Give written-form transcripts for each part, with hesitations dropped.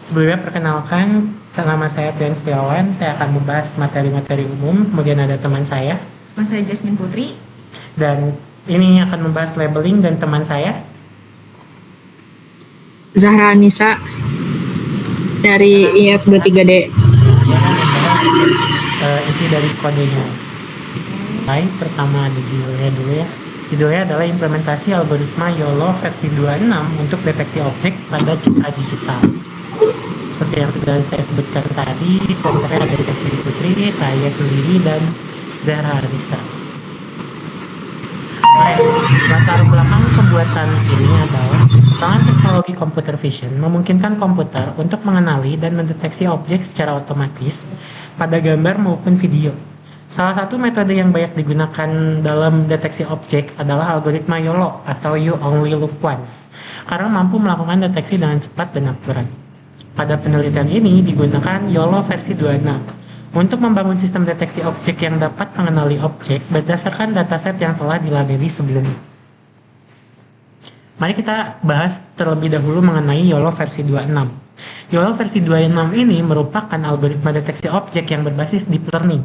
Sebelumnya perkenalkan, nama saya Brian Setiawan, saya akan membahas materi-materi umum, kemudian ada teman saya, Mas saya Jasmine Putri. dan ini akan membahas labeling dan teman saya. Zahra Anissa Kita dari nanti membahas IF23D. dan membahas isi dari kodenya. Baik, pertama ada judulnya dulu ya. Judulnya adalah implementasi algoritma YOLO versi 26 untuk deteksi objek pada citra digital. Seperti yang sudah saya sebutkan tadi, komponen ada Jasmine Putri, saya sendiri, dan Zahra Anissa. Baik, latar belakang pembuatan ini adalah perkembangan teknologi computer vision memungkinkan komputer untuk mengenali dan mendeteksi objek secara otomatis pada gambar maupun video. Salah satu metode yang banyak digunakan dalam deteksi objek adalah algoritma YOLO atau You Only Look Once, karena mampu melakukan deteksi dengan cepat dan akurat. Pada penelitian ini digunakan YOLO versi 26 untuk membangun sistem deteksi objek yang dapat mengenali objek berdasarkan dataset yang telah dilabeli sebelumnya. Mari kita bahas terlebih dahulu mengenai YOLO versi 26. YOLO versi 26 ini merupakan algoritma deteksi objek yang berbasis deep learning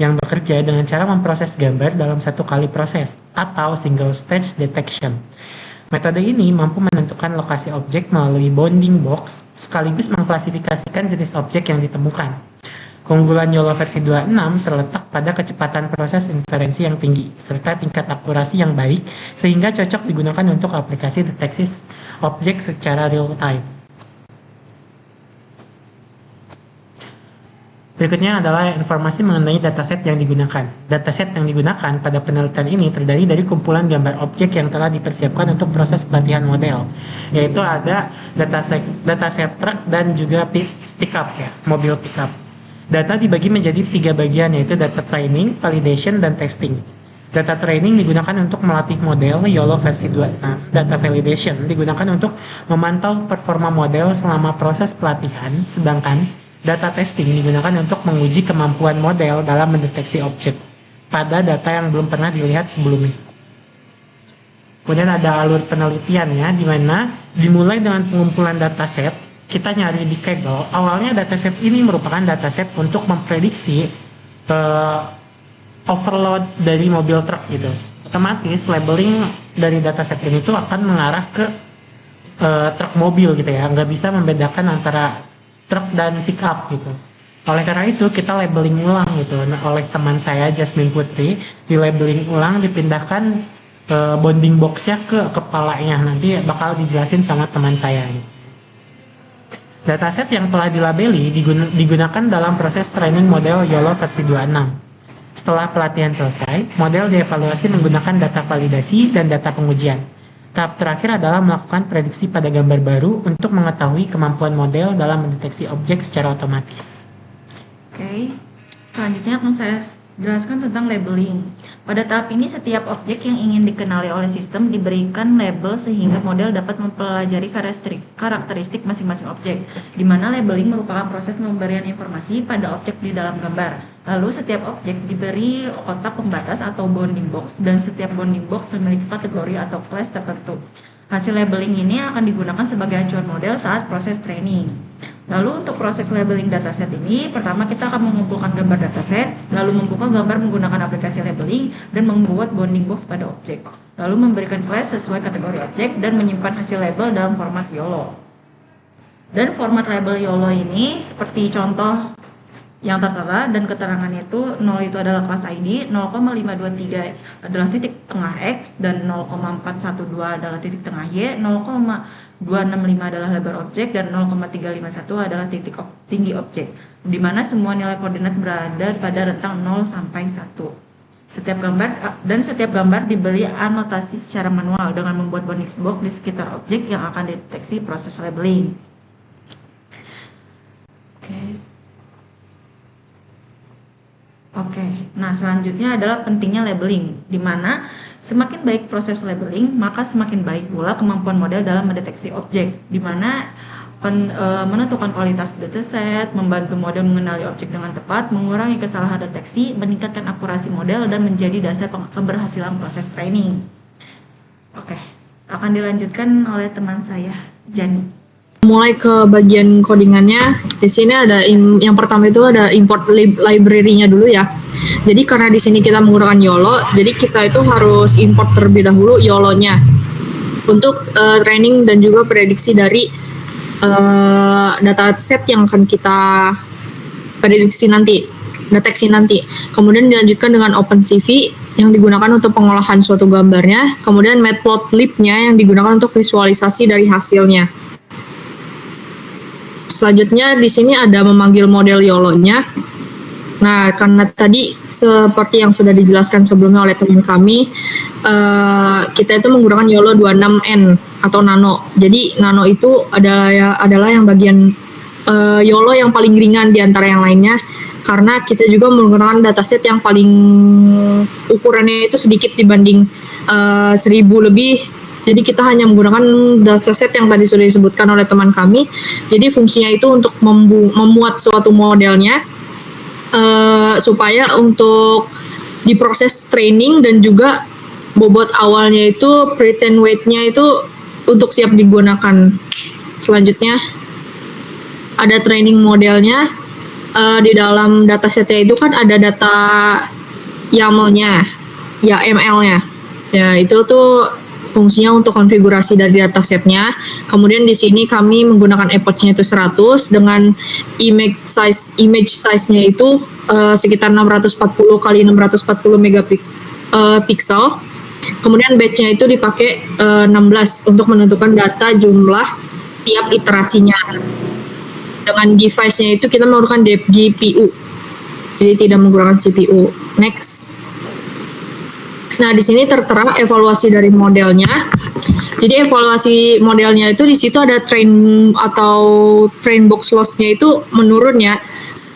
yang bekerja dengan cara memproses gambar dalam satu kali proses atau single stage detection. Metode ini mampu menentukan lokasi objek melalui bounding box sekaligus mengklasifikasikan jenis objek yang ditemukan. Keunggulan YOLO versi 26 terletak pada kecepatan proses inferensi yang tinggi, serta tingkat akurasi yang baik, sehingga cocok digunakan untuk aplikasi deteksi objek secara real-time. Berikutnya adalah informasi mengenai dataset yang digunakan. Dataset yang digunakan pada penelitian ini terdiri dari kumpulan gambar objek yang telah dipersiapkan untuk proses pelatihan model, yaitu ada dataset truk dan juga pickup ya, mobil pickup. Data dibagi menjadi 3 bagian, yaitu data training, validation, dan testing. Data training digunakan untuk melatih model YOLO versi 26. Data validation digunakan untuk memantau performa model selama proses pelatihan, sedangkan data testing digunakan untuk menguji kemampuan model dalam mendeteksi objek pada data yang belum pernah dilihat sebelumnya. Kemudian ada alur penelitian ya, di mana dimulai dengan pengumpulan dataset. Kita nyari di Kaggle. Awalnya dataset ini merupakan dataset untuk memprediksi overload dari mobil truk gitu. Otomatis labeling dari dataset ini tuh akan mengarah ke truk mobil gitu ya, nggak bisa membedakan antara truk dan pickup gitu. Oleh karena itu kita labeling ulang gitu. Nah, oleh teman saya Jasmine Putri, di labeling ulang dipindahkan bounding boxnya ke kepalanya, nanti bakal dijelasin sama teman saya. Dataset yang telah dilabeli digunakan dalam proses training model YOLO versi 26. Setelah pelatihan selesai, model dievaluasi menggunakan data validasi dan data pengujian. Tahap terakhir adalah melakukan prediksi pada gambar baru untuk mengetahui kemampuan model dalam mendeteksi objek secara otomatis. Oke, selanjutnya akan saya jelaskan tentang labeling. Pada tahap ini setiap objek yang ingin dikenali oleh sistem diberikan label sehingga model dapat mempelajari karakteristik masing-masing objek, di mana labeling merupakan proses pemberian informasi pada objek di dalam gambar. Lalu setiap objek diberi kotak pembatas atau bounding box, dan setiap bounding box memiliki kategori atau kelas tertentu. Hasil labeling ini akan digunakan sebagai acuan model saat proses training. Lalu untuk proses labeling dataset ini, pertama kita akan mengumpulkan gambar dataset, lalu membuka gambar menggunakan aplikasi labeling, dan membuat bounding box pada objek. Lalu memberikan kelas sesuai kategori objek, dan menyimpan hasil label dalam format YOLO. Dan format label YOLO ini seperti contoh yang tertera, dan keterangannya itu 0 itu adalah kelas ID, 0,523 adalah titik tengah X, dan 0,412 adalah titik tengah Y, 0,265 adalah lebar objek, dan 0,351 adalah titik tinggi objek, di mana semua nilai koordinat berada pada rentang 0 sampai 1. Setiap gambar diberi anotasi secara manual dengan membuat bounding box di sekitar objek yang akan dideteksi proses labeling. Oke, nah selanjutnya adalah pentingnya labeling, di mana semakin baik proses labeling, maka semakin baik pula kemampuan model dalam mendeteksi objek, di mana menentukan kualitas dataset, membantu model mengenali objek dengan tepat, mengurangi kesalahan deteksi, meningkatkan akurasi model, dan menjadi dasar keberhasilan proses training. Oke, akan dilanjutkan oleh teman saya, Jani. mulai ke bagian codingannya. Di sini ada yang pertama itu ada import library-nya dulu ya. Jadi karena di sini kita menggunakan YOLO, jadi kita itu harus import terlebih dahulu YOLO-nya untuk training dan juga prediksi dari dataset yang akan kita prediksi nanti, deteksi nanti. Kemudian dilanjutkan dengan OpenCV yang digunakan untuk pengolahan suatu gambarnya. Kemudian Matplotlib-nya yang digunakan untuk visualisasi dari hasilnya. Selanjutnya di sini ada memanggil model YOLO-nya. Nah, karena tadi seperti yang sudah dijelaskan sebelumnya oleh teman kami, kita itu menggunakan YOLO 26N atau Nano. Jadi Nano itu adalah yang bagian YOLO yang paling ringan di antara yang lainnya, karena kita juga menggunakan dataset yang paling ukurannya itu sedikit dibanding 1000 lebih. Jadi kita hanya menggunakan dataset yang tadi sudah disebutkan oleh teman kami. Jadi fungsinya itu untuk memuat suatu modelnya supaya untuk diproses training dan juga bobot awalnya itu pretend weight-nya itu untuk siap digunakan. Selanjutnya ada training modelnya. Di dalam datasetnya itu kan ada data YAML-nya, ya ML-nya. Ya itu tuh fungsinya untuk konfigurasi dari datasetnya. Kemudian di sini kami menggunakan epoch-nya itu 100 dengan image size-nya itu sekitar 640 kali 640 megapiksel. Kemudian batch-nya itu dipakai 16 untuk menentukan data jumlah tiap iterasinya. Dengan device-nya itu kita menggunakan GPU. Jadi tidak menggunakan CPU. Next. Nah, di sini tertera evaluasi dari modelnya. Jadi evaluasi modelnya itu di situ ada train box loss-nya itu menurun ya.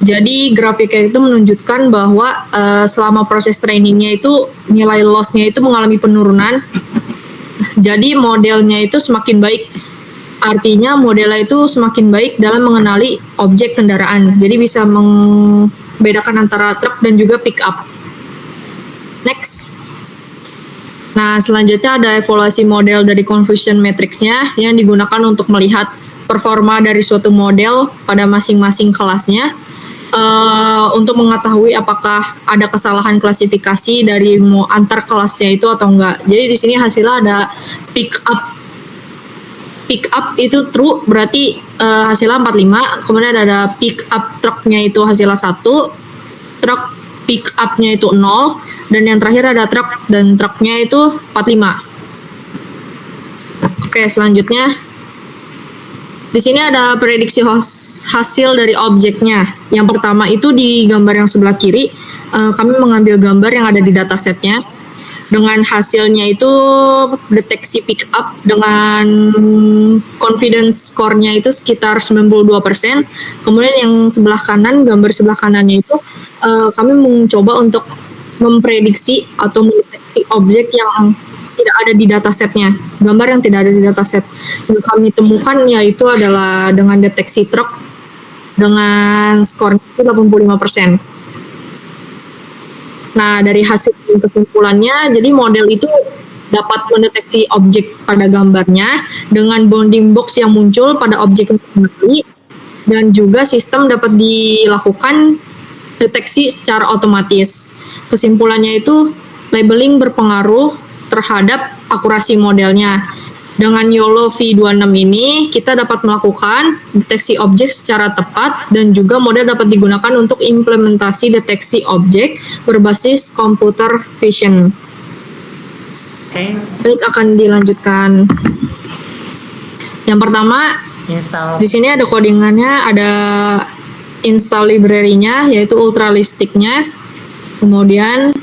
Jadi grafiknya itu menunjukkan bahwa selama proses trainingnya itu nilai loss-nya itu mengalami penurunan. Jadi modelnya itu semakin baik. Artinya modelnya itu semakin baik dalam mengenali objek kendaraan. Jadi bisa membedakan antara truk dan juga pick up. Next. Nah, selanjutnya ada evaluasi model dari confusion matrix-nya yang digunakan untuk melihat performa dari suatu model pada masing-masing kelasnya untuk mengetahui apakah ada kesalahan klasifikasi dari antar kelasnya itu atau enggak. Jadi di sini hasilnya ada pick up itu true, berarti hasilnya 45. Kemudian ada pick up truk-nya itu hasilnya 1, truk pick up-nya itu 0, dan yang terakhir ada truk dan truknya itu 45. Oke, selanjutnya di sini ada prediksi hasil dari objeknya. Yang pertama itu di gambar yang sebelah kiri, kami mengambil gambar yang ada di datasetnya. Dengan hasilnya itu deteksi pick up dengan confidence score-nya itu sekitar 92%. Kemudian yang sebelah kanan, gambar sebelah kanannya itu kami mencoba untuk memprediksi atau mendeteksi objek yang tidak ada di datasetnya, gambar yang tidak ada di dataset. Yang kami temukan yaitu adalah dengan deteksi truk dengan skor 85%. Nah, dari hasil kesimpulannya, jadi model itu dapat mendeteksi objek pada gambarnya dengan bounding box yang muncul pada objek yang kembali, dan juga sistem dapat dilakukan deteksi secara otomatis. Kesimpulannya itu labeling berpengaruh terhadap akurasi modelnya. Dengan YOLO V26 ini, kita dapat melakukan deteksi objek secara tepat dan juga model dapat digunakan untuk implementasi deteksi objek berbasis computer vision. Baik, akan dilanjutkan. Yang pertama, Install. di sini ada codingannya, ada install library-nya, yaitu Ultralistic-nya. Kemudian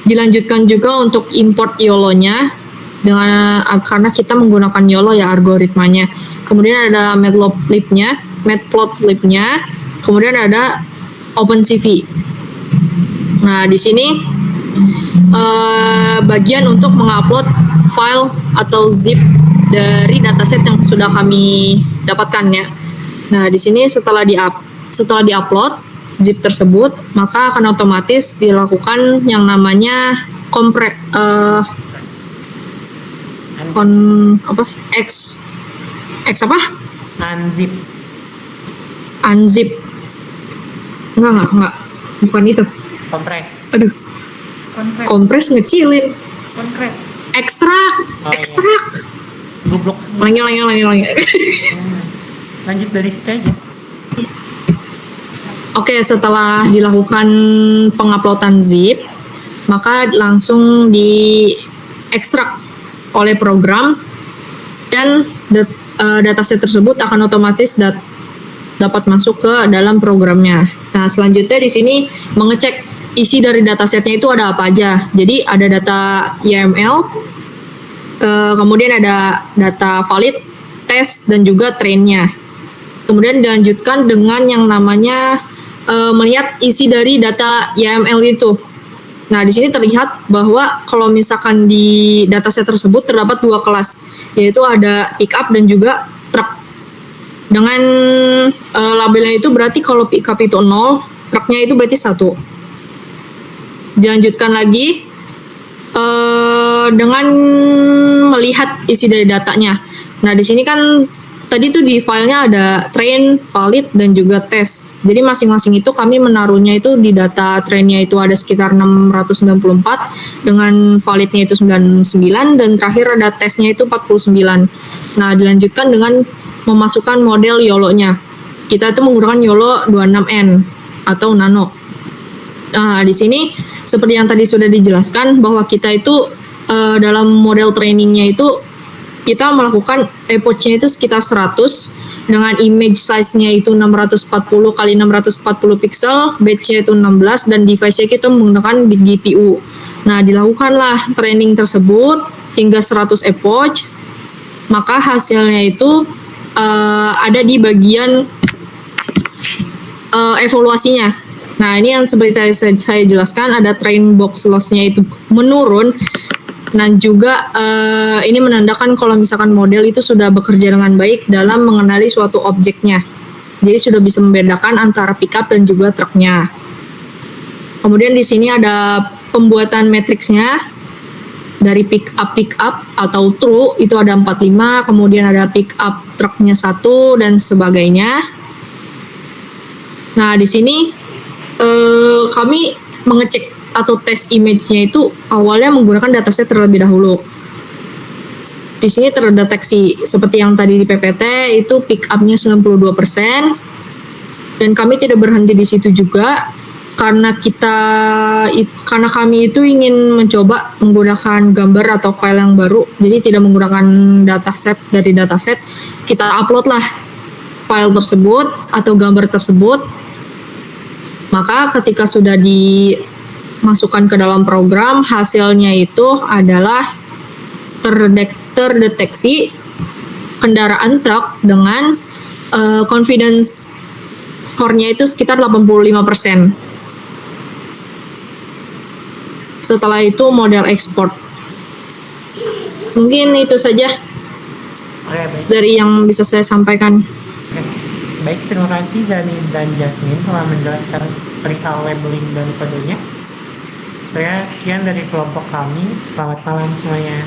dilanjutkan juga untuk import YOLO-nya dengan karena kita menggunakan YOLO ya algoritmanya. Kemudian ada Matplotlib-nya, kemudian ada OpenCV. Nah, di sini bagian untuk mengupload file atau zip dari dataset yang sudah kami dapatkan ya. Nah, di sini setelah diupload zip tersebut, maka akan otomatis dilakukan yang namanya X apa? Unzip. Unzip. Enggak. Bukan itu. Kompres. Aduh, Konkret. kompres ngecilin. Konkret. Ekstrak. Oh, iya. Ekstrak. Goblok semua. Langi. Lanjut dari situ aja. Oke, setelah dilakukan penguploadan zip, maka langsung diekstrak oleh program dan dataset tersebut akan otomatis dapat masuk ke dalam programnya. Nah, selanjutnya di sini mengecek isi dari datasetnya itu ada apa aja. Jadi ada data YAML, kemudian ada data valid, tes, dan juga trainnya. Kemudian dilanjutkan dengan yang namanya melihat isi dari data YAML itu. Nah, di sini terlihat bahwa kalau misalkan di dataset tersebut terdapat dua kelas, yaitu ada pickup dan juga truck. Dengan labelnya itu berarti kalau pickup itu 0, trucknya itu berarti 1. Dilanjutkan lagi dengan melihat isi dari datanya. Nah, di sini kan tadi tuh di filenya ada train, valid, dan juga tes. Jadi masing-masing itu kami menaruhnya itu di data trainnya itu ada sekitar 694, dengan validnya itu 99, dan terakhir ada tesnya itu 49. Nah, dilanjutkan dengan memasukkan model YOLO-nya. Kita itu menggunakan YOLO 26N atau Nano. Nah, di sini seperti yang tadi sudah dijelaskan bahwa kita itu dalam model trainingnya itu kita melakukan epoch-nya itu sekitar 100 dengan image size-nya itu 640 kali 640 pixel, batch-nya itu 16, dan device-nya kita menggunakan di GPU. Nah, dilakukanlah training tersebut hingga 100 epoch, maka hasilnya itu ada di bagian evaluasinya. Nah, ini yang seperti saya jelaskan, ada train box loss-nya itu menurun. Dan juga ini menandakan kalau misalkan model itu sudah bekerja dengan baik dalam mengenali suatu objeknya. Jadi sudah bisa membedakan antara pickup dan juga truknya. Kemudian di sini ada pembuatan matriksnya dari pickup atau true itu ada 45, kemudian ada pickup truknya 1 dan sebagainya. Nah, di sini kami mengecek atau tes image-nya itu awalnya menggunakan dataset terlebih dahulu. Di sini terdeteksi seperti yang tadi di PPT itu pick up-nya 92%, dan kami tidak berhenti di situ juga karena kami itu ingin mencoba menggunakan gambar atau file yang baru, jadi tidak menggunakan dataset dari dataset. Kita upload lah file tersebut atau gambar tersebut. Maka ketika sudah dimasukkan ke dalam program, hasilnya itu adalah terdeteksi kendaraan truk dengan confidence skornya itu sekitar 85%. Setelah itu model ekspor. Mungkin itu saja Oke, baik. dari yang bisa saya sampaikan. Oke. Baik, terima kasih Zani dan Jasmine telah menjelaskan perihal labeling dan kodenya. Sekian dari kelompok kami. Selamat malam semuanya.